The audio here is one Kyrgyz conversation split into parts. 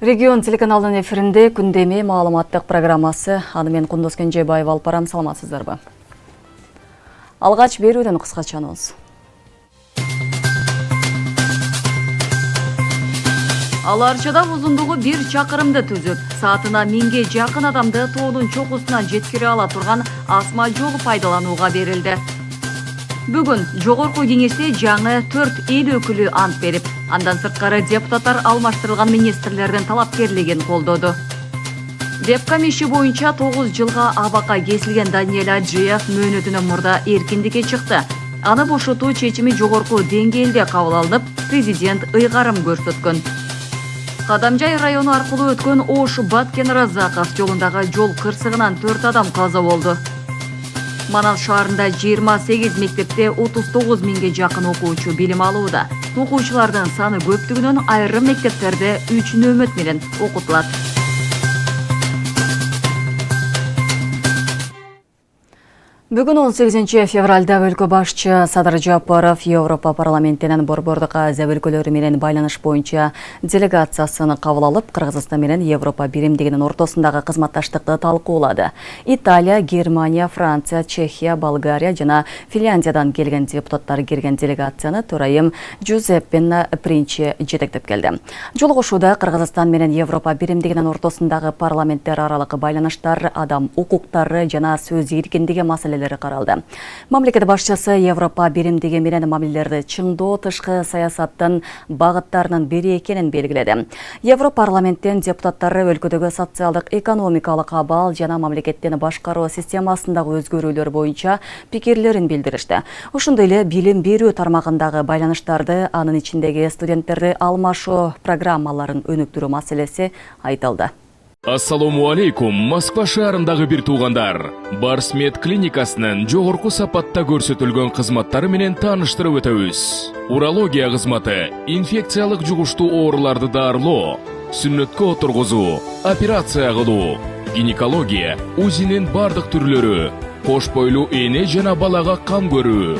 Регион телеканалының эфирінде күндеме маалыматтық программасы. Анымен Кундус Кенжебаев алып барам, саламатсыздарбы. Алгач берүүдөн кыскача анонс. Аларчада узундугу 1 чакырымды түзүп, саатына 1000ге жакын адамды тоонун чокусунан жеткире ала турган асма жолу пайдаланууга берилди. Бүгүн жогорку кеңеште жаңы 4 эл өкүлү ант берип, андан сырткары депутаттар алмаштырылган министрлердин талапкерлигин колдоду. Вебкам иши боюнча 9 жылга абакка кесилген Даниэль Аджиев мөөнөтүнөн мурда эркиндикке чыкты. Аны бошотуу чечими жогорку деңгээлде кабыл алынып, президент ыйгарым көрсөткөн. Кадамжай району аркылуу өткөн Ош-Баткен-Разаков жолундагы жол кырсыгынан 4 адам каза болду. Манас шаарында 28 мектепте 39 миңге жакын окуучу билим алууда. Окуучулардын саны көптүгүнөн айрым мектептерде 3 нөмөт менен окутулат. Бүгін 18 февральда өлкө башчы Садыр Жапаров Европа парламентинин борбордук азия өлкөлөрү менен байланыш боюнча делегациясын кабыл алып, Кыргызстан менен Европа биримдигинин ортосундагы кызматташтыкты талкуулады. Италия, Германия, Франция, Чехия, Болгария жана Финляндиядан келген депутаттар кирген делегацияны төрайым Джузеппе Принчи жетектеп келди. Жолугушууда Кыргызстан менен Европа биримдигинин ортосундагы парламенттер аралык байланыштар, адам укуктары жана сөз эркиндиги маселелери каралды. Мамлекет башчысы Европа биримдиги менен мамилелерди чыңдоо тышкы саясаттын багыттарынын бири экенин белгиледи. Европарламенттин депутаттары өлкөдөгү социалдык экономикалык абал жана мамлекеттин башкаруу системасындагы өзгөрүүлөр боюнча пикирлерин билдиришти. Ошондой эле билим берүү тармагындагы байланыштарды, анын ичиндеги студенттерди алмашуу программаларын өнүктүрүү маселеси айтылды. Ассаламу алейкум, Москва шаарындагы бир туугандар. Барсмед клиникасынын жогорку сапатта көрсөтүлгөн кызматтары менен тааныштырып өтөбүз. Урология кызматы, инфекциялык жугуштуу ооруларды дарылоо, сүннөткө отургузуу, операция кылуу, гинекология, УЗИнин бардык түрлөрү, кош бойлуу эне жана балага кам көрүү,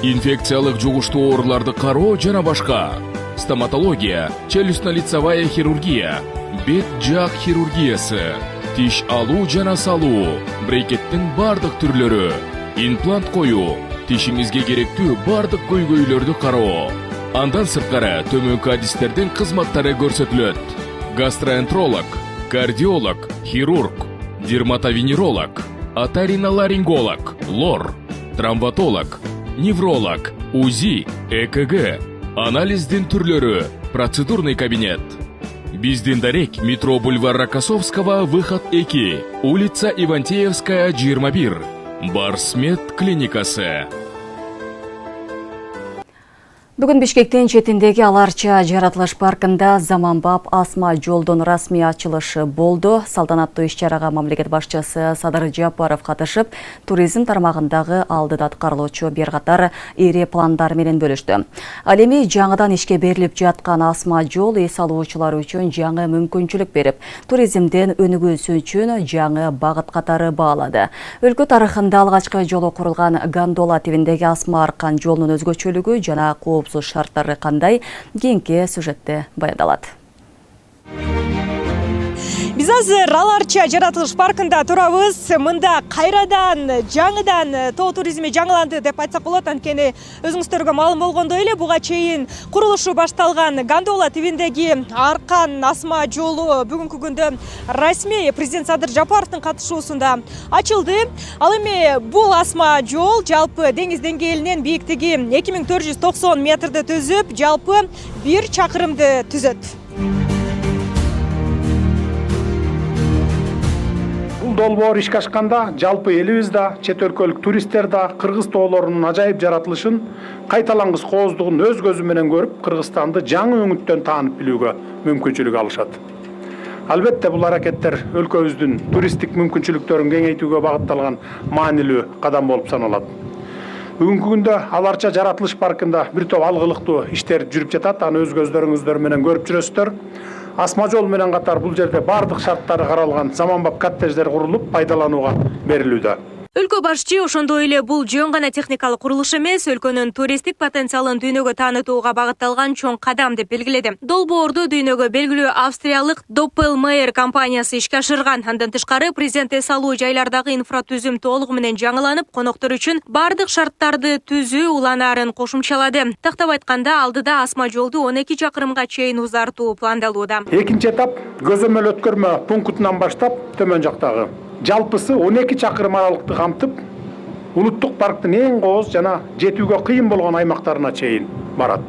инфекциялык жугуштуу ооруларды кароо жана башка, стоматология, челюстно-лицевая хирургия, бет жак хирургиясы, тиш алуу жана салуу, брекеттин бардык түрлөрү, имплант коюу, тишиңизге керектүү бардык көйгөйлөрдү кароо. Андан сырткары төмөнкү адистердин кызматтары көрсөтүлөт. Гастроэнтеролог, кардиолог, хирург, дерматовенеролог, оториноларинголог, лор, травматолог, невролог, УЗИ, ЭКГ, анализдин түрлөрү, процедурный кабинет. Биздин дарек метро бульвар Рокоссовского, выход 2, улица Ивантеевская, 21. Барсмед клиникасы. Бүгін Бишкектен четиндеги Аларча жаратылыш паркында заманбап асма жолдон расмий ачылышы болду. Салтанаттуу иш-чарага мамлекет башчысы Садыр Жапаров катышып, туризм тармагындагы алдыда аткарылуучу бир катар ири пландар менен бөлүштү. Ал эми жаңыдан ишке берилип жаткан асма жол эс алуучулар үчүн жаңы мүмкүнчүлүк берип, туризмден өнүгүүсү үчүн жаңы багыт катары баалады. Өлкө тарыхында алгачкы жолу курулган Гандола тибиндеги асма аркан жолунун өзгөчөлүгү жана шарттары кандай, кийинки сюжетте баяндалат. Биз азыр Аларча жаратылыш паркында турабыз. Мында кайрадан жаңыдан тоо туризми жаңыланды деп айтсак болот. Анткени өзүңүздөргө маалым болгондой эле буга чейин курулушу башталган Гандола тибиндеги аркан асма жолу бүгүнкү күндө расмий президент Садыр Жапаровдун катышуусунда ачылды. Ал эми бул асма жол жалпы деңиз деңгээлинен бийиктиги 2490 метрди түзүп, жалпы 1 чакырымды түзөт. Долбоор ишке ашканда жалпы элибиз да, чет өлкөлүк туристтер да кыргыз тоолорунун ажайып жаратылышын, кайталангыс кооздугун өз көзү менен көрүп, Кыргызстанды жаңы өңүттөн таанып билүүгө мүмкүнчүлүк алышат. Албетте бул аракеттер өлкөбүздүн туристтик мүмкүнчүлүктөрүн кеңейтүүгө багытталган маанилүү кадам болуп саналат. Бүгүнкү күндө Аларча жаратылыш паркында бир топ алгылыктуу иштер жүрүп жатат. Аны өз көздөрүңүздөр менен көрүп жүрөсүздөр. Асма жол менен катар бул жерде бардык шарттары каралган заманбап коттедждер курулуп пайдаланууга берилүүдө. Өлкө башчы ошондой эле бул жөн гана техникалык курулуш эмес, өлкөнүн туристтик потенциалын дүйнөгө таанытууга багытталган чоң кадам деп белгиледи. Долбоорду дүйнөгө белгилүү австриялык Doppelmayr компаниясы ишке ашырган. Андан тышкары президент эс алуу жайлардагы инфратүзүм толугу менен жаңыланып, коноктор үчүн бардык шарттарды түзүү уланаарын кошумчалады. Тактап айтканда, алдыда асма жолду 12 чакырымга чейин узартуу пландалууда. Экинчи этап көзөмөл өткөрмө пунктунан баштап төмөн жактагы жалпысы 12 чакырым аралыкты камтып, улуттук парктын эң кооз жана жетүүгө кыйын болгон аймактарына чейин барат.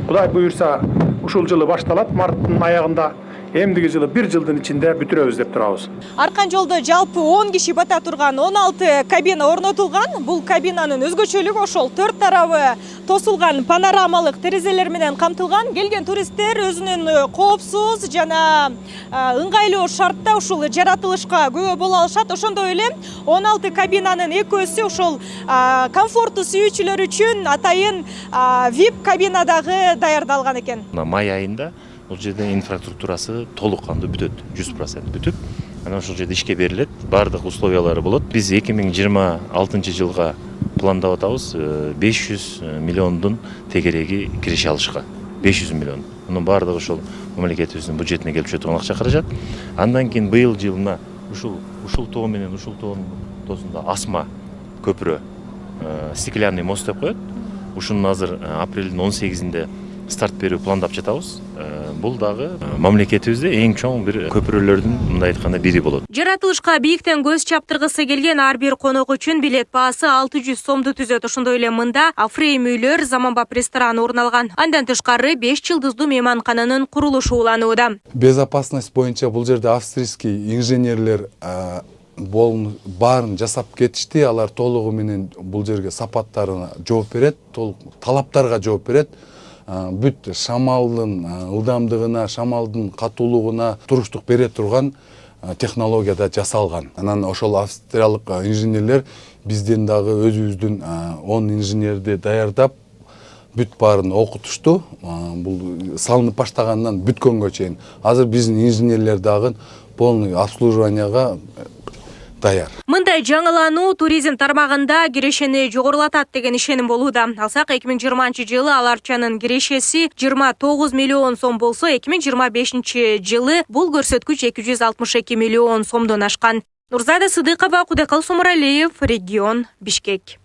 Кудай буюрса, ушул жылы башталат, марттын аягында. Эмдиги жылы 1 жылдын ичинде бүтүрөбүз деп турабыз. Аркан жолдо жалпы 10 киши бата турган 16 кабина орнотулган. Бул кабинанын өзгөчөлүгү ошол 4 тарабы тосулган панорамалык терезелер менен камтылган. Келген туристтер өзүнүн коопсуз жана ыңгайлуу шартта ушул жаратылышка күбө боло алышат. Ошондой эле 16 кабинанын экөөсү ошол комфорттуу сүйүүчүлөр үчүн атайын VIP кабинадагы даярдалган экен. Май айында бул жерде инфраструктурасы толук кандуу бүтөт, 100% бүтүп, анан ошол жерде ишке берилет, бардык условиялары болот. Биз 2026 жылга пландап атабыз 500 миллиондун тегереги киреше алышка. 500 миллион. Мунун бардыгы ошол мамлекетибиздин бюджетине келип жаткан акча каражат. Андан кийин быйыл жылына ушул тоо менен ушул тоонун ортосунда асма көпүрө, стеклянный мост деп коет. Ушунун азыр апрелдин 18-inde старт берүү пландап жатабыз. Бул дагы мамлекетибизде эң чоң бир көпүрөлөрдүн мындай айтканда бири болот. Жаратылышка бийиктен көз чаптыргысы келген ар бир конок үчүн билет баасы 600 сомду түзөт. Ошондой эле мында Афрейм үйлөр, заманбап ресторан орун алган. Андан тышкары 5 жылдыздуу мейманкананын курулушу уланууда. Безопасность боюнча бул жерде австрийский инженерлер баарын жасап кетишти. Алар толугу менен бул жерге сапаттарына жооп берет, толук талаптарга жооп берет. Бүт шамалдын ылдамдыгына, шамалдын катуулугуна туруштук бере турган технологияда жасалган. Анан ошол австриялык инженерлер бизден дагы өзүбүздүн 10 инженерди даярдап, бүт баарын окутушту. Бул салынып баштагандан бүткөнгө чейин. Азыр биздин инженерлер дагы полный обслуживанияга даяр. Мындай жаңылануу туризм тармагында кирешени жогорулатат деген ишеним болууда. Алсак 2020 жылы ал акчанын кирешеси 29 миллион сом болсо, 2025 жылы бул көрсөткүч 262 миллион сомдон ашкан. Нурзада Сыдыкова, Кудайкал Сомуралиев, регион, Бишкек.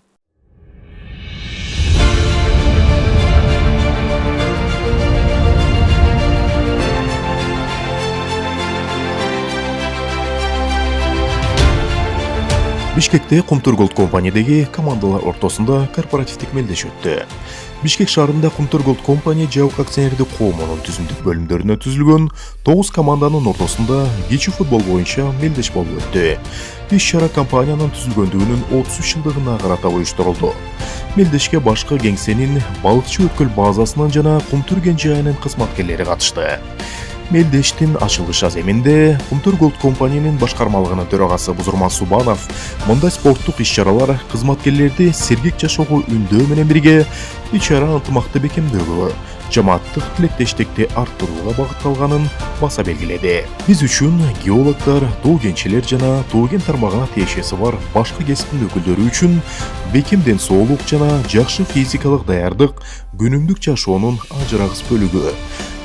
Бишкекте Кумтур Голд компаниядеги командалар ортосунда корпоративдик мелдеш өттү. Бишкек шаарында Кумтур Голд компания жабык акционердик коомунун түзүмдүк бөлүмдөрүнө түзүлгөн 9 команданын ортосунда кичи футбол боюнча мелдеш болуп өттү. Иш-чара компаниянын түзүлгөндүгүнүн 33 жылдыгына карата уюштурулду. Мелдешке башкы кеңсенин балыкчы өткөл базасынын жана Кумтур кен жайынын кызматкерлери катышты. Мелдештин ачылыш аземинде Кумтур Голд компаниянын башкармалыгынын төрагасы Бузурман Субанов мындай спорттук иш-чаралар кызматкерлерди сергек жашоого үндөө менен бирге ич-чара ынтымакты бекемдөөгө, жамааттык тилектештикти арттырууга багытталганын баса белгиледи. Биз үчүн геологдор, тоо кенчилер жана тоо кен тармагына тиешеси бар башка кесиптин өкүлдөрү үчүн бекемден соолук жана жакшы физикалык даярдык күнүмдүк жашоонун ажырагыс бөлүгү.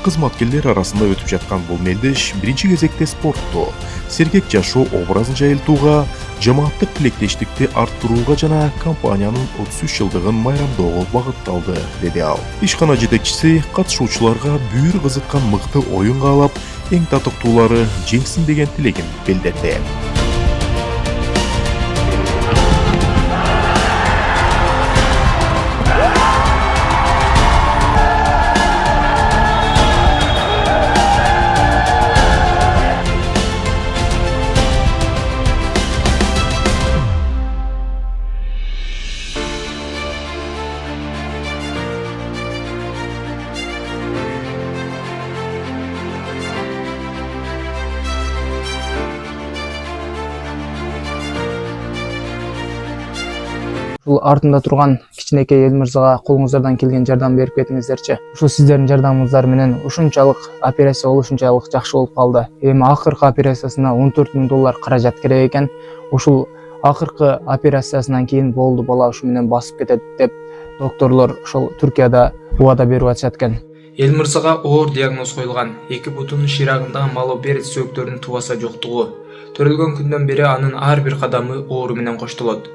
Кызматкерлер арасында өтүп жаткан бул мелдеш биринчи кезекте спортту, сергек жашоо образын жайылтууга, жамааттык тилектештикти арттырууга жана компаниянын 33 жылдыгын майрамдоого багытталды, деди ал. Ишкана жетекчиси катышуучуларга бүйүр кызыткан мыкты оюн каалап, эң татыктуулары жеңсин деген тилегин билдирди. Ушул артында турган кичинекей эл мырзага колуңуздардан келген жардам берип кетиңиздерчи. Ушул сиздердин жардамыңыздар менен ушунчалык операция ушунчалык жакшы болуп калды. Эми акыркы операциясына $14,000 каражат керек экен. Ушул акыркы операциясынан кийин болду, бала ушу менен басып кетет деп докторлор ошол Түркияда убада берип атышат экен. Элмырзага оор диагноз коюлган. 2 бутунун ширагындагы малобер сөөктөрүнүн тубаса жоктугу. Төрөлгөн күндөн бери анын ар бир кадамы оору менен коштолот.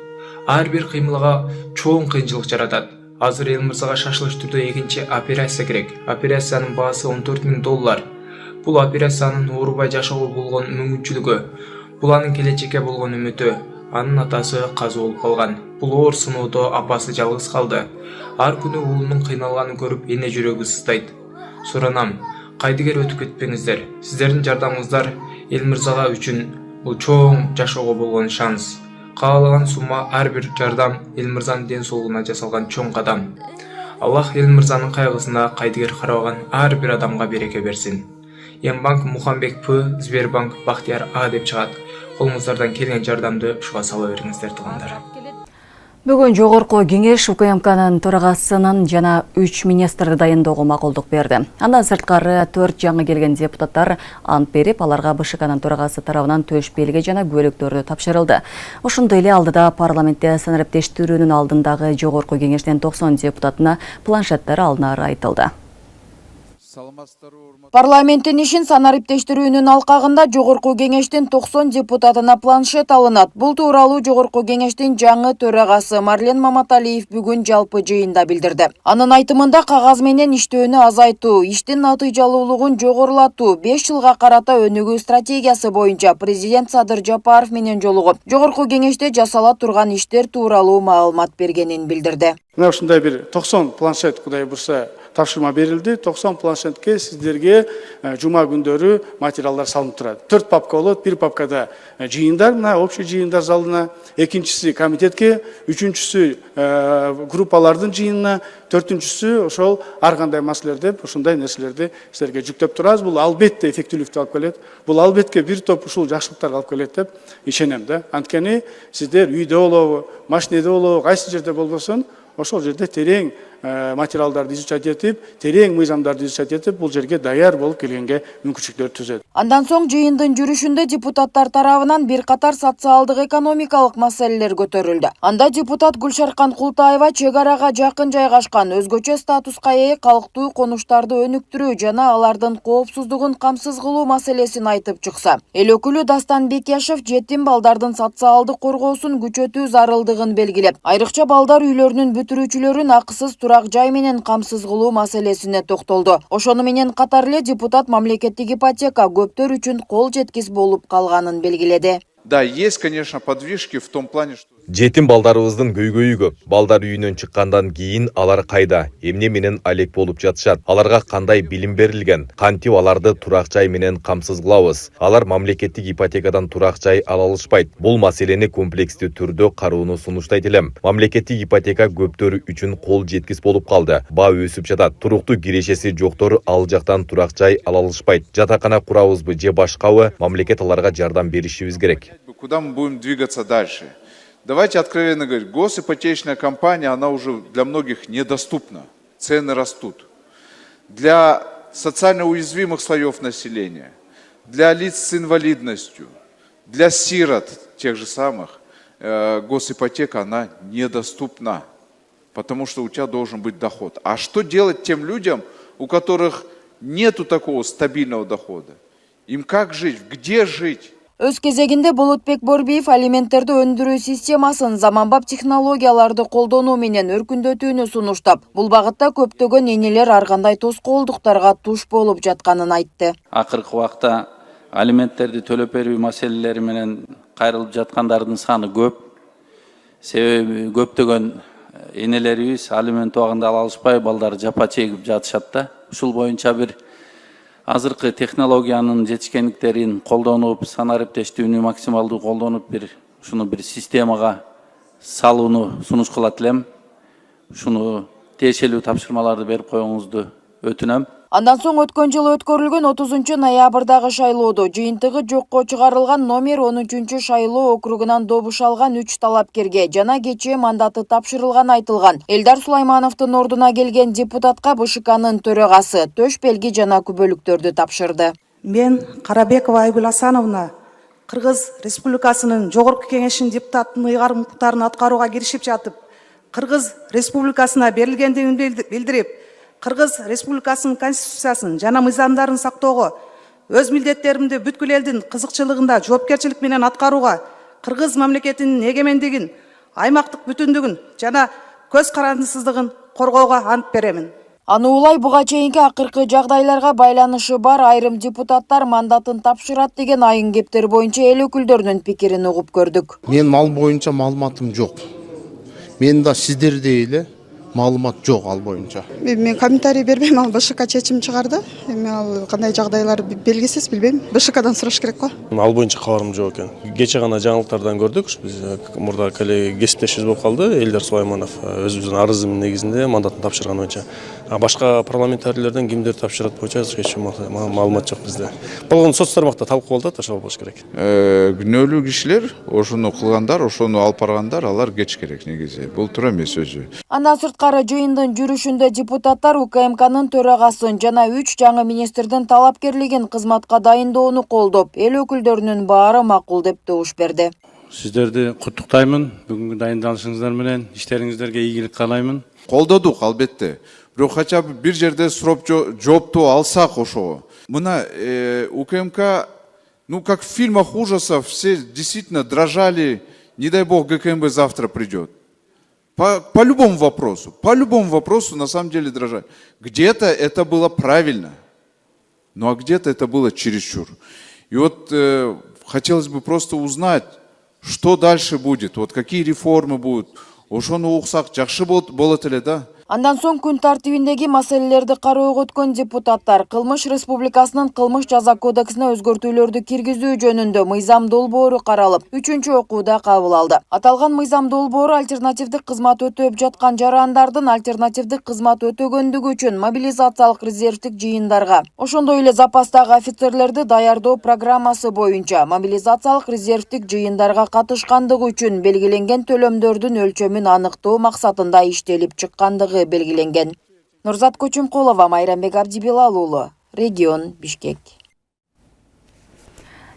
Ар бир кыймылга чоң кыйынчылык жаратат. Азыр Элмырзага шашылыш түрдө экинчи операция керек. Операциянын баасы $14,000. Бул операциянын оорубай жашоого болгон мүмкүнчүлүгү, бул анын келечекке болгон үмүтү. Анын атасы казы болуп калган. Бул оор сыноодо апасы жалгыз калды. Ар күнү уулунун кыйналганын көрүп эне жүрөгү сыздайт. Суранам, кайдыгер өтүп кетпеңиздер. Сиздердин жардамыңыздар Элмырзага үчүн бул чоң жашоого болгон шанс. Каалаган сумма ар бир жардам Элмырзанын ден соолугуна жасалган чоң кадам. Аллах Элмырзанын кайгысына кайдыгер карабаган ар бир адамга береке берсин. Ембанк Мухамбек П, Сбербанк Бахтияр А деп чыгат. Колуңуздардан келген жардамды ушуга сала бериңиздер туугандар. Бүгүн жогорку кеңеш УКМКнын төрагасынын жана 3 министрди дайындоого макулдук берди. Андан сырткары 4 жаңы келген депутаттар ант берип, аларга БШКнын төрагасы тарабынан төш белги жана күбөлүктөрдү тапшырылды. Ошондой эле алдыда парламентте санариптештирүүнүн алдындагы жогорку кеңештен 90 депутатына планшеттер алынары айтылды. Парламенттин ишин санариптештирүүнүн алкагында жогорку кеңештин 90 депутатына планшет алынат. Бул тууралуу жогорку кеңештин жаңы төрагасы Марлен Маматалиев бүгүн жалпы жыйында билдирди. Анын айтымында кагаз менен иштөөнү азайтуу, иштин натыйжалуулугун жогорулатуу, 5 жылга карата өнүгүү стратегиясы боюнча президент Садыр Жапаров менен жолугуп, жогорку кеңеште жасала турган иштер тууралуу маалымат бергенин билдирди. Мына ушундай бир 90 планшет Кудай бурса тапшырма берилди. 90 планшетке сиздерге жума күндөрү материалдар салынып турат. 4 папка болот. Бир папкада жыйындар, мына общий жыйындар залына, экинчиси комитетке, үчүнчүсү группалардын жыйынына, төртүнчүсү ошол ар кандай маселелер деп ушундай нерселерди силерге жүктөп турабыз. Бул албетте эффективдүүлүктү алып келет. Бул албетте бир топ ушул жакшылыктарга алып келет деп ишенем да. Анткени сиздер үйдө болобу, машинеде болобу, кайсы жерде болбосун, ошол жерде терең материалдарды изучать этип, терең мыйзамдарды изучать этип, бул жерге даяр болуп келгенге мүмкүнчүлүктөр түзөт. Андан соң жыйындын жүрүшүндө депутаттар тарабынан бир катар социалдык экономикалык маселелер көтөрүлдү. Анда депутат Гүлшаркан Култаева чек арага жакын жайгашкан өзгөчө статуска ээ калктуу конуштарды өнүктүрүү жана алардын коопсуздугун камсыз кылуу маселесин айтып чыкса, эл өкүлү Дастан Бекяшев жетим балдардын социалдык коргоосун күчөтүү зарылдыгын белгилеп, айрыкча балдар үйлөрүнүн бүтүрүүчүлөрүн акысыз турак жай менен камсыз кылуу маселесине токтолду. Ошону менен катар эле депутат мамлекеттик ипотека көптөр үчүн кол жеткис болуп калганын белгиледи. Да, есть, конечно, подвижки в том плане, что Жетим балдарыбыздын көйгөйү көп. Балдар үйүнөн чыккандан кийин алар кайда, эмне менен алек болуп жатышат? Аларга кандай билим берилген? Кантип аларды турак жай менен камсыз кылабыз? Алар мамлекеттик ипотекадан турак жай ала алышпайт. Бул маселени комплекстүү түрдө кароону сунуштайт элем. Мамлекеттик ипотека көптөр үчүн кол жеткис болуп калды. Баа өсүп жатат. Туруктуу кирешеси жоктор ал жактан турак жай ала алышпайт. Жатакана курабызбы же башкабы? Мамлекет аларга жардам беришибиз керек. Куда мы будем двигаться дальше? Давайте откровенно говорить, госипотечная компания, она уже для многих недоступна. Цены растут. Для социально уязвимых слоев населения, для лиц с инвалидностью, для сирот тех же самых, госипотека, она недоступна. Потому что у тебя должен быть доход. А что делать тем людям, у которых нету такого стабильного дохода? Им как жить? Где жить? Өз кезегинде Болотбек Борбиев алименттерди өндүрүү системасын заманбап технологияларды колдонуу менен өркүндөтүүнү сунуштап, бул багытта көптөгөн энелер ар кандай тоскоолдуктарга туш болуп жатканын айтты. Акыркы убакта алименттерди төлөп берүү маселелери менен кайрылып жаткандардын саны көп. Себеби көптөгөн энелерибиз алимент убагында ала алышпай балдары жапа чегип жатышат да. Ушул боюнча бир азыркы технологиянын жетишкендиктерин колдонуп, санариптештүүнү максималдуу колдонуп, ушуну бир системага салууну сунуш кылат элем. Ушуну тиешелүү тапшырмаларды берип коюңузду өтүнөм. Андан соң өткөн жылы өткөрүлгөн 30 ноябрдагы шайлоодо жыйынтыгы жокко чыгарылган номер 13 шайлоо округунан добуш алган 3 талапкерге жана кечээ мандаты тапшырылган айтылган. Элдар Сулаймановдун ордуна келген депутатка БШКнын төрагасы төш белги жана күбөлүктөрдү тапшырды. Мен Карабекова Айгүл Асановна Кыргыз Республикасынын Жогорку Кеңешинин депутаттын ыйгарым укуктарын аткарууга киришип жатып, Кыргыз Республикасына берилгендигин билдирип, Кыргыз Республикасынын Конституциясын жана мыйзамдарын сактоого, өз милдеттеримди бүткүл элдин кызыкчылыгында жоопкерчилик менен аткарууга, Кыргыз мамлекетинин эгемендигин, аймактык бүтүндүгүн жана көз карандысыздыгын коргоого ант беремин. Аны улай буга чейинки акыркы жагдайларга байланышы бар айрым депутаттар мандатын тапшырат деген айын кептер боюнча эл өкүлдөрүнүн пикирин угуп көрдүк. Мен ал боюнча маалыматым жок. Мен да сиздердей эле маалымат жок ал боюнча. Мен комментарий бербейм, ал БШК чечим чыгарды. Эми ал кандай жагдайлар белгисиз, билбейм. БШКдан сураш керек го. Ал боюнча кабарым жок экен. Кече гана жаңылыктардан көрдүк. Биз мурда коллега кесиптешибиз болуп калды. Элдер Сулайманов өзүбүздүн арызы негизинде мандатын тапшырган боюнча. Башка парламентарийлерден кимдер тапшырат боюнча эч маалымат жок бизде. Болгону соц тармакта талкуу болуп атат, ошол болуш керек. Күнөөлүү кишилер, ошону кылгандар, ошону алып баргандар, алар кеч керек негизи. Бул туура эмес өзү. Андан сырткары жыйындын жүрүшүндө депутаттар УКМКнын төрагасын жана 3 жаңы министрдин талапкерлигин кызматка дайындоону колдоп, эл өкүлдөрүнүн баары макул деп добуш берди. Сиздерди куттуктаймын. Бүгүнкү дайындалышыңыздар менен иштериңиздерге ийгилик каалаймын. Колдодук албетте. Бирок кача бир жерде сурап жоопту алсак ошого. Мына УКМК, ну как в фильмах ужасов, все действительно дрожали, не дай бог ГКМБ завтра придет. По любому вопросу на самом деле дрожали. Где-то это было правильно, ну а где-то это было чересчур. И вот хотелось бы просто узнать, что дальше будет, вот какие реформы будут. Ошону уксак жакшы болот эле да. Андан соң күн тартибиндеги маселелерди кароого өткөн депутаттар Кылмыш Республикасынын Кылмыш жаза кодексине өзгөртүүлөрдү киргизүү жөнүндө мыйзам долбоору каралып, 3-чү окууда кабыл алды. Аталган мыйзам долбоору альтернативдик кызмат өтөп жаткан жарандардын альтернативдик кызмат өтөгөндүгү үчүн мобилизациялык резервдик жыйындарга, ошондой эле запастагы офицерлерди даярдоо программасы боюнча мобилизациялык резервдик жыйындарга катышкандыгы үчүн белгиленген төлөмдөрдүн өлчөмүн аныктоо максатында иштелип чыккандыгы белгиленген. Нурзат Көчүмкулова, Майрамбек Абдибилал уулу, регион Бишкек.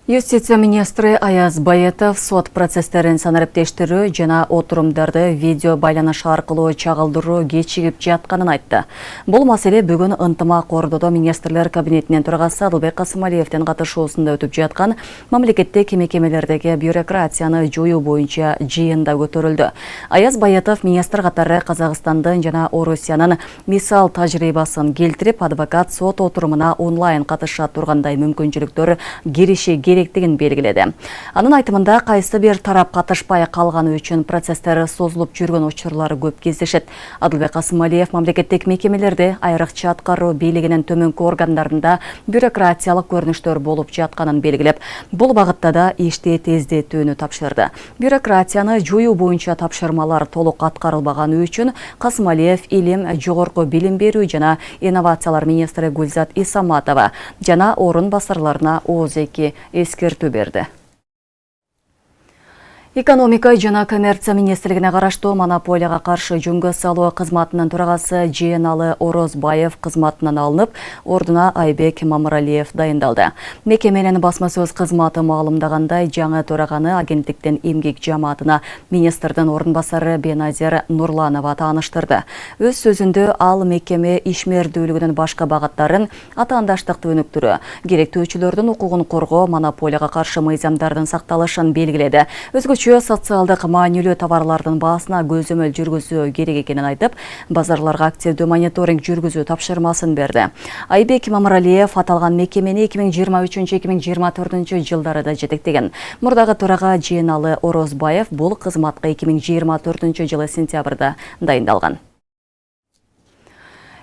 Юстиция министрі Аяз Байетов сот процесстерин санариптештирүү жана отурумдарды видео байланыш аркылуу чагылдыруу кечигип жатканын айтты. Бул маселе бүгүн ынтымак ордодо министрлер кабинетинин төрагасы Адылбек Касымалиевдин катышуусунда өтүп жаткан мамлекеттик мекемелердеги бюрократияны жоюу боюнча жыйында көтөрүлдү. Аяз Байетов министр катары Казакстандын жана Орусиянын мисал тажрыйбасын келтирип, адвокат сот отурумуна онлайн катыша тургандай мүмкүнчүлүктөр кириши керектигин белгиледи. Анын айтымында кайсы бир тарап катышпай калганы үчүн процесстер созулуп жүргөн учурлар көп кездешет. Адылбек Касымалиев мамлекеттик мекемелерде айрыкча аткаруу бийлигинин төмөнкү органдарында бюрократиялык көрүнүштөр болуп жатканын белгилеп, бул багытта да ишти тездетүүнү тапшырды. Бюрократияны жоюу боюнча тапшырмалар толук аткарылбаганы үчүн Касымалиев илим, жогорку билим берүү жана инновациялар министри Гүлзат Исаматова жана орун басарларына ооз-эки эскертүү берди. Экономика жана коммерция министрлигине караштуу монополияга каршы жөнгө салуу кызматынын төрагасы Жээналы Орозбаев кызматынан алынып, ордуна Айбек Мамыралиев дайындалды. Мекеменин басма сөз кызматы маалымдагандай, жаңы төраганы агенттиктин эмгек жамаатына министрдин орун басары Беназир Нурланова тааныштырды. Өз сөзүндө ал мекеме ишмердүүлүгүнүн башка багыттарын атаандаштыкты өнүктүрүү, керектүүчүлөрдүн укугун коргоо, монополияга каршы мыйзамдардын сакталышын белгиледи. Социалдык маанилүү товарлардын баасына көзөмөл жүргүзүү керек экенин айтып, базарларга активдүү мониторинг жүргүзүү тапшырмасын берди. Айбек Мамыралиев аталган мекемени 2023-2024 жылдары да жетектеген. Мурдагы төрага Жээналы Орозбаев бул кызматка 2024 жылы сентябрда дайындалган.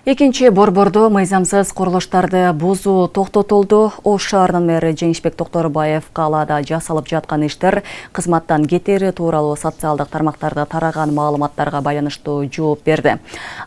Экинчи борбордо мыйзамсыз курулуштарды бузуу токтотулду. Ош шаарынын мэри Жеңишбек Токторбаев калаада жасалып жаткан иштер кызматтан кетери тууралуу социалдык тармактарда тараган маалыматтарга байланыштуу жооп берди.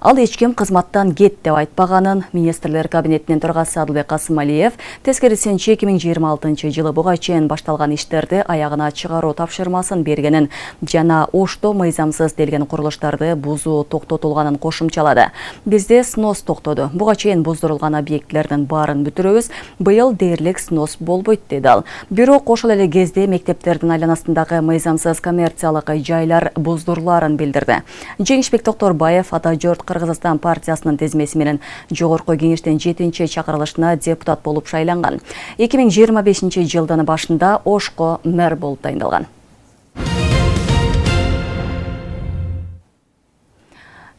Ал эч ким кызматтан кет деп айтпаганын министрлер кабинетинин төрагасы Адылбек Касымалиев тескерисинче 2026 жылы буга чейин башталган иштерди аягына чыгаруу тапшырмасын бергенин жана Ошто мыйзамсыз делген курулуштарды бузуу токтотулганын кошумчалады. Бизде снос токтоду. Буга чейин боздурулган объектилердин баарын бүтүрөбүз, быйыл дээрлик снос болбойт деди ал. Бирок ошол эле кезде мектептердин айланасындагы мыйзамсыз коммерциялык жайлар боздуруларын билдирди. Жеңишбек Токторбаев Ата журт Кыргызстан партиясынын тизмеси менен Жогорку кеңештин 7-чи чакырылышына депутат болуп шайланган. 2025-жылдын башында Ошко мэр болуп дайындалган.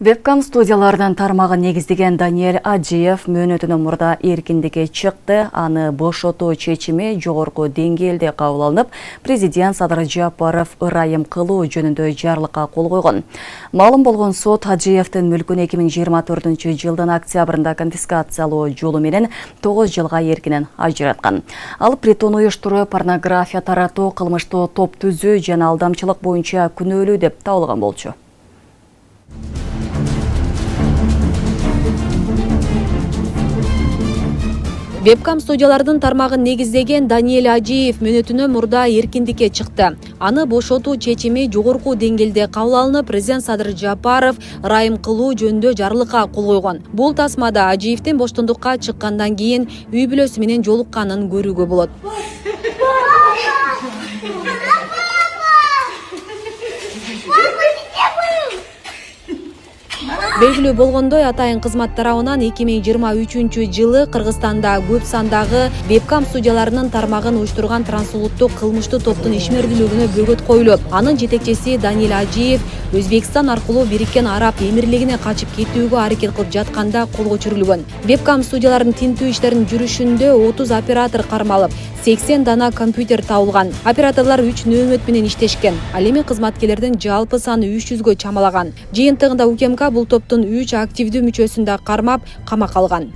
Вебкам студиялардан тармагын негиздеген Даниэль Аджиев мөөнөтүнөн мурда эркиндикке чыкты. Аны бошотуу чечими жогорку деңгээлде кабыл алынып, президент Садыр Жапаров ырайым кылуу жөнүндө жарлыкка кол койгон. Маалым болгон сот Аджиевдин мүлкүн 2024-жылдын октябрында конфискациялоо жолу менен 9 жылга эркинен ажыраткан. Ал притон уюштуруу, порнография таратуу, кылмыштуу топ түзүү жана алдамчылык боюнча күнөөлүү деп табылган болчу. Вебкам студиялардын тармагын негиздеген Даниэль Аджиев мөөнөтүнөн мурда эркиндикке чыкты. Аны бошотуу чечими жогорку деңгээлде кабыл алынып, президент Садыр Жапаров ырайым кылуу жөнүндө жарлыкка кол койгон. Бул тасмада Аджиевдин боштондукка чыккандан кийин үй бүлөсү менен жолукканын көрүүгө болот. Белгилүү болгондой, атайын кызмат тарабынан 2023-жылы Кыргызстанда көп сандагы вебкам студияларынын тармагын уюштурган трансулуттук кылмыштуу топтун ишмердүүлүгүнө бөгөт коюлуп, анын жетекчиси Даниэль Аджиев Өзбекстан аркылуу Бириккен Араб Эмирлигине качып кетүүгө аракет кылып жатканда колго түшүрүлгөн. Вебкам студияларынын тинтүү иштеринин жүрүшүндө 30 оператор кармалып, 80 дана компьютер табылган. Операторлор 3 нөөмөт менен иштешкен. Ал эми кызматкерлердин жалпы саны 300гө чамалаган. Жыйынтыгында УКМК бул топтун 3 активдүү мүчөсүн да кармап, камакка алган.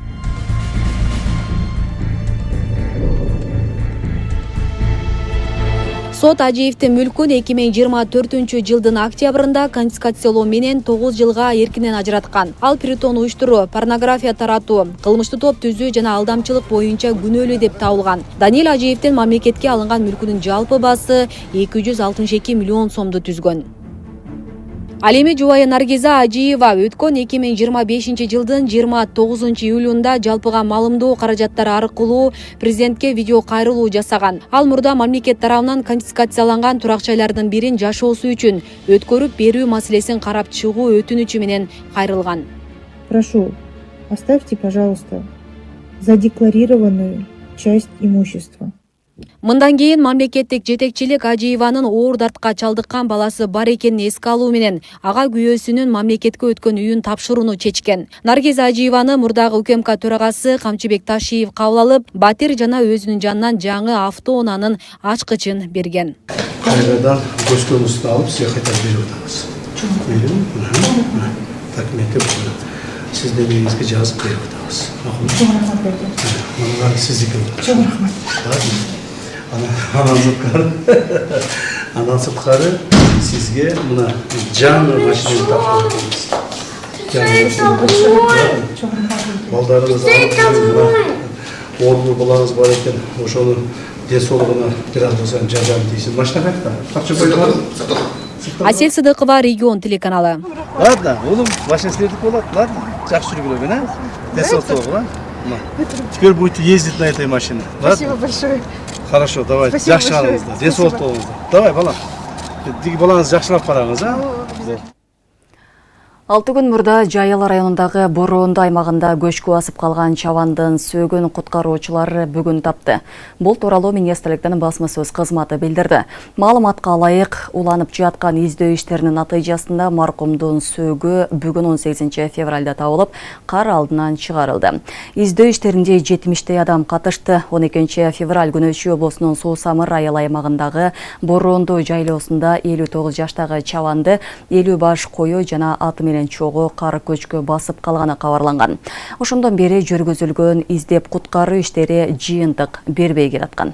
Сот Аджиевдин мүлкүн 2024-жылдын октябрында конфискациялоо менен 9 жылга эркинен ажыраткан. Ал притон уюштуруу, порнография таратуу, кылмыштуу топ түзүү жана алдамчылык боюнча күнөөлүү деп табылган. Даниэль Аджиевдин мамлекетке алынган мүлкүнүн жалпы баасы 262 миллион сомду түзгөн. Ал эми жубайы Наргиза Аджиева өткөн 2025-жылдын 29-июлунда жалпыга маалымдоо каражаттары аркылуу президентке видео кайрылуу жасаган. Ал мурда мамлекет тарабынан конфискацияланган турак жайлардын бирин жашоосу үчүн өткөрүп берүү маселесин карап чыгуу өтүнүчү менен кайрылган. Прошу, оставьте, пожалуйста, задекларированную часть имущества. Мындан кийин мамлекеттик жетекчилик Аджиеванын оор дартка чалдыккан баласы бар экенин эске алуу менен ага күйөөсүнүн мамлекетке өткөн үйүн тапшырууну чечкен. Наргиза Аджиеваны мурдагы УКМК төрагасы Камчыбек Ташиев кабыл алып, батир жана өзүнүн жанынан жаңы автоунаанын ачкычын берген. Кайрадан көзкөнүздү алып, сизге кайтарып берип атабыз. Документти сиздин үйүңүзгө жазып берип атабыз. Чоң рахмат бердим. Мына сиздики. Чоң рахмат. Анан сырткары сизге мына жаңы машинени тапшырып атабыз. Балдарыңыз орнуу балаңыз бар экен, ошону ден соолугуна бир аз болсо жардам тийсин. Машина кайда? Асель Сыдыкова, Регион телеканалы. Ладно, улум, машина силердики болот, ладно? Жакшы жүргүлө мен, а? Ден соолугу, а? Теперь будете ездить на этой машине. Спасибо большое. Хорошо, давайте. Жакшы караңыздар. Ден соолук болуңуздар. Давай, балам. Диги балаңызды жакшылап караңыз, а? 6 күн мурда Жайыл районундагы Бороондо аймагында көчкү басып калган чабандын сөөгүн куткаруучулар бүгүн тапты. Бул тууралуу министрликтин басма-сөз кызматы билдирди. Маалыматка ылайык, уланып жаткан издөө иштеринин натыйжасында маркумдун сөөгү бүгүн 18 февралда табылып, кар алдынан чыгарылды. Издөө иштеринде 70 адам катышты. 12 февраль күнү Чүй облусунун Суу Самыр айыл аймагындагы Бороондо жайлоосунда 59 жаштагы чабанды 50 баш кою жана аты менен чогуу кар көчкү басып калганы кабарланган. Ошондон бери жүргүзүлгөн издеп куткаруу иштери жыйынтык бербей келаткан.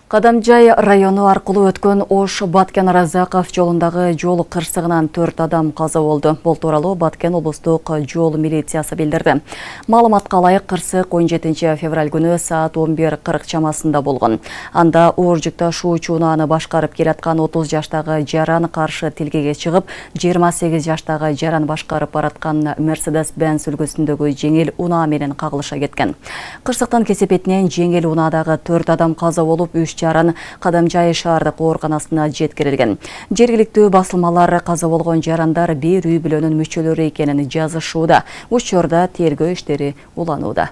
Кадамжай району аркылуу өткөн Ош Баткен Разаков жолундагы жол кырсыгынан 4 адам каза болду. Бул тууралуу Баткен облустук жол милициясы билдирди. Маалыматка ылайык кырсык 17 февраль күнү саат 11:40 чамасында болгон. Анда Оржук ташуучу унааны башкарып келаткан 30 жаштагы жаран каршы тилкеге чыгып, 28 жаштагы жаран башкарып бараткан Mercedes-Benz үлгүсүндөгү жеңил унаа менен кагылыша кеткен. Кырсыктын кесепетинен жеңил унаадагы 4 адам каза болуп, жаран Кадамжай шаардык ооруканасына жеткирилген. Жергиликтүү басылмалар каза болгон жарандар бир үй бүлөнүн мүчөлөрү экенин жазышууда. Учурда тергөө иштери уланууда.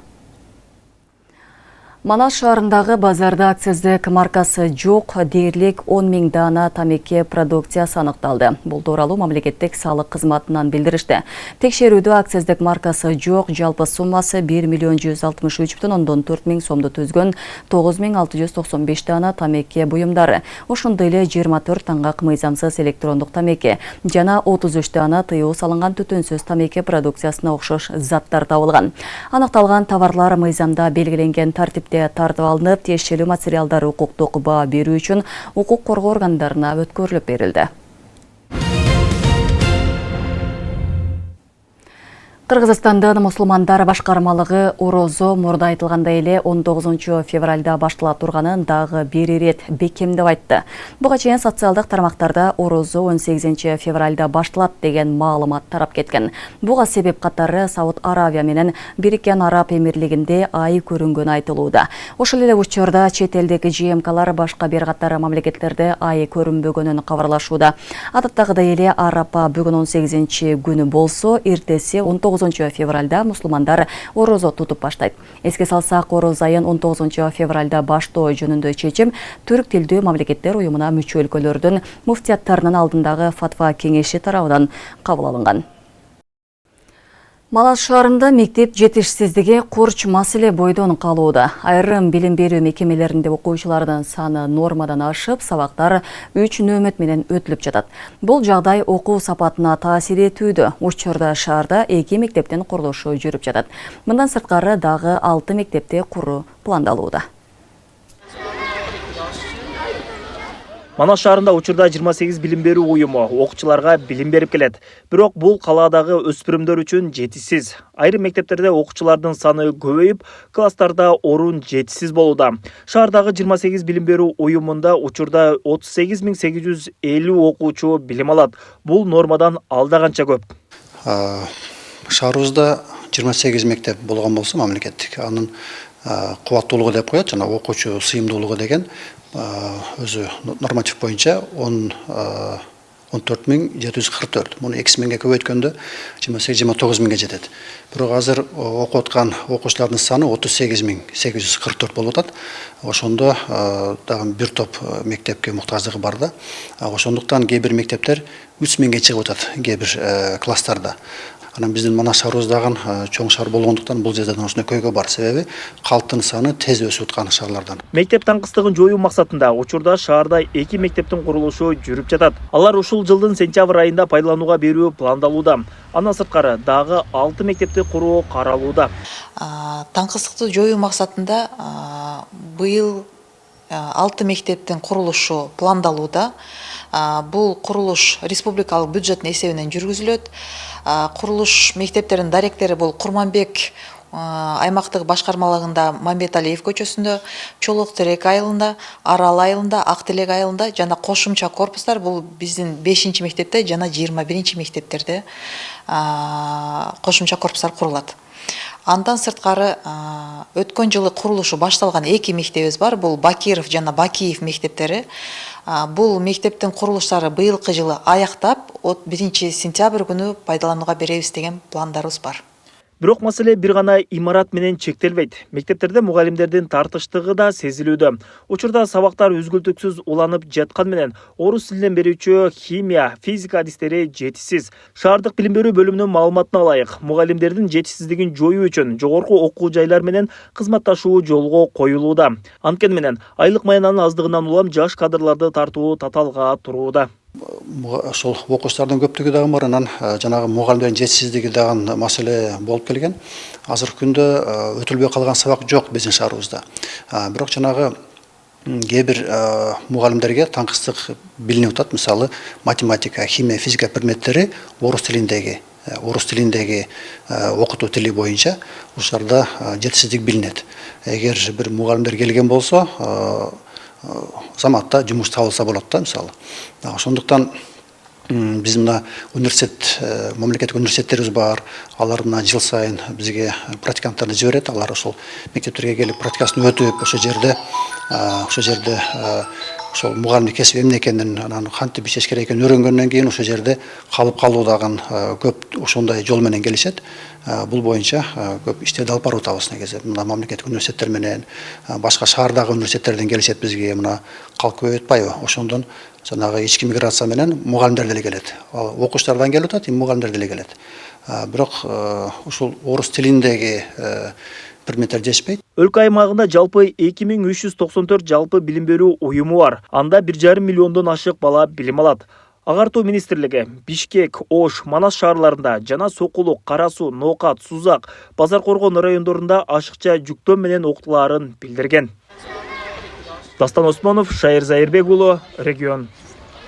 Манас шаарындагы базарда акциздик маркасы жок дээрлик 10 000 дана тамеке продукциясы аныкталды. Бул тууралуу мамлекеттик салык кызматынан билдиришти. Текшерүүдө акциздик маркасы жок жалпы суммасы 1,163,4 миң сомду түзгөн 9695 дана тамеке буюмдары. Ошондой эле 24 таңгак мыйзамсыз электрондук тамеке жана 33 дана тыюу салынган түтүнсүз тамеке продукциясына окшош заттар табылган. Аныкталган товарлар мыйзамда белгиленген тартипте тартып алынып, тиешелүү материалдар укуктук баа берүү үчүн укук коргоо органдарына өткөрүлүп берилди. Кыргызстандын мусулмандар башкармалыгы орозо мурда айтылгандай эле 19 февралда баштала турганын дагы бир ирет бекемдеп айтты. Буга чейин социалдык тармактарда орозо 18 февралда башталат деген маалымат тарап кеткен. Буга себеп катары Сауд Аравия менен Бириккен Араб Эмирлигинде ай көрүнгөнү айтылууда. Ошол эле учурда чет элдеги ЖМКлар башка бир катар мамлекеттерде ай көрүнбөгөнүн кабарлашууда. Адаттагыдай эле Арапа бүгүн 18 күнү болсо, эртеси 19 февралда мусулмандар орозо тутуп баштайт. Эске салсак, ороз айын 19 февралда баштоо жөнүндө чечим Түрк тилдүү мамлекеттер уюмуна мүчө өлкөлөрдүн муфтияттарынын алдындагы фатва кеңеши тарабынан кабыл алынган. Манас шаарында мектеп жетишсиздиги курч маселе бойдон калууда. Айрым билим берүү мекемелеринде окуучулардын саны нормадан ашып, сабактар 3 нөмөт менен өтүлүп жатат. Бул жагдай окуу сапатына таасир этүүдө. Учурда шаарда 2 мектептин курулушу жүрүп жатат. Мындан сырткары дагы 6 мектепте куруу пландалууда. Манас шаарында учурда 28 билим берүү уюму окуучуларга билим берип келет. Бирок бул калаадагы өспүрүмдөр үчүн жетишсиз. Айрым мектептерде окуучулардын саны көбөйүп, класстарда орун жетишсиз болууда. Шаардагы 28 билим берүү уюмунда учурда 38.850 окуучу билим алат. Бул нормадан алда канча көп. Шаарыбызда 28 мектеп болгон болсо мамлекеттик, анын кубаттуулугу деп коет, жана окуучу сыйымдуулугу деген өзү норматив боюнча 14.744. Муну 2 миңге көбөйткөндө 28-29 миңге жетет. Бирок азыр окуп аткан окуучулардын саны 38.844 болуп атат. Ошондо дагы бир топ мектепке муктаждыгы бар да. Ошондуктан кээ бир мектептер 3 миңге чыгып атат, кээ бир класстарда. Анан биздин Манас шаарыбыздагы чоң шаар болгондуктан бул жерден ушундай көйгөй бар. Себеби калктын саны тез өсүп аткан шаарлардан. Мектеп таңкыстыгын жоюу максатында учурда шаарда 2 мектептин курулушу жүрүп жатат. Алар ушул жылдын сентябрь айында пайдаланууга берүү пландалууда. Андан сырткары дагы 6 мектепти куруу каралууда. Таңкыстыкты жоюу максатында быйыл 6 мектептин курулушу пландалууда. Бул курулуш республикалык бюджеттин эсебинен жүргүзүлөт. Курулуш мектептеринин даректери бул Курманбек аймактык башкармалыгында Мамбеталиев көчөсүндө, Чолок Терек айылында, Арал айылында, Ак Телек айылында жана кошумча корпустар бул биздин 5 мектепте жана 21 мектептерде кошумча корпустар курулат. Андан сырткары өткөн жылы курулушу башталган 2 мектебиз бар. Бул Бакиров жана Бакиев мектептери. Бул мектептин курулуштары быйылкы жылы аяктап, 1 сентябрь күнү пайдаланууга беребиз деген пландарыбыз бар. Бирок маселе бир гана имарат менен чектелбейт. Мектептерде мугалимдердин тартыштыгы да сезилүүдө. Учурда сабактар үзгүлтүксүз уланып жаткан менен орус тилинен берүүчү химия, физика адистери жетишсиз. Шаардык билим берүү бөлүмүнүн маалыматына ылайык, мугалимдердин жетишсиздигин жоюу үчүн жогорку окуу жайлар менен кызматташуу жолго коюлууда. Анткени менен айлык маянанын аздыгынан улам жаш кадрларды тартуу таталга турууда. Ошол окуучулардын көптүгү дагы бар, анан жанагы мугалимдердин жетишсиздиги дагы маселе болуп келген. Азыркы күндө өтүлбөй калган сабак жок биздин шаарыбызда. Бирок жанагы кээ бир мугалимдерге таңкыстык билинип атат. Мисалы математика, химия, физика предметтери орус тилиндеги окутуу тили боюнча ушарда жетишсиздик билинет. Эгер бир мугалимдер келген болсо, заматта жумуш табылса болот да, мисалы. Ошондуктан биз мына университет, мамлекеттик университеттерибиз бар. Алар мына жыл сайын бизге практиканттарды жиберет. Алар ошол мектептерге келип практикасын өтүп, ошол жерде ошол мугалимдик кесип эмне экенин, анан кантип иштеш керек экенин үйрөнгөндөн кийин ошол жерде калып калуу дагы көп ошондой жол менен келишет. Бул боюнча көп иштерди алып барып атабыз негизи. Мына мамлекеттик университеттер менен, башка шаардагы университеттерден келишет бизге, мына калк көбөйүп атпайбы? Ошондон жанагы ички миграция менен мугалимдер деле келет. Окуучулардан келип атат, мугалимдер деле келет. Бирок ушул орус тилиндеги предметтер жетишпейт. Өлкө аймагында жалпы 2394 жалпы билим берүү уюму бар. Анда 1,5 миллиондон ашык бала билим алат. Агартуу министрлиги Бишкек, Ош, Манас шаарларында жана Сокулук, Кара Суу, Ноокат, Сузак, Базар Коргон райондорунда ашыкча жүктөө менен окутулаарын билдирген. Дастан Осмонов, Шайыр Зайырбек уулу, Регион.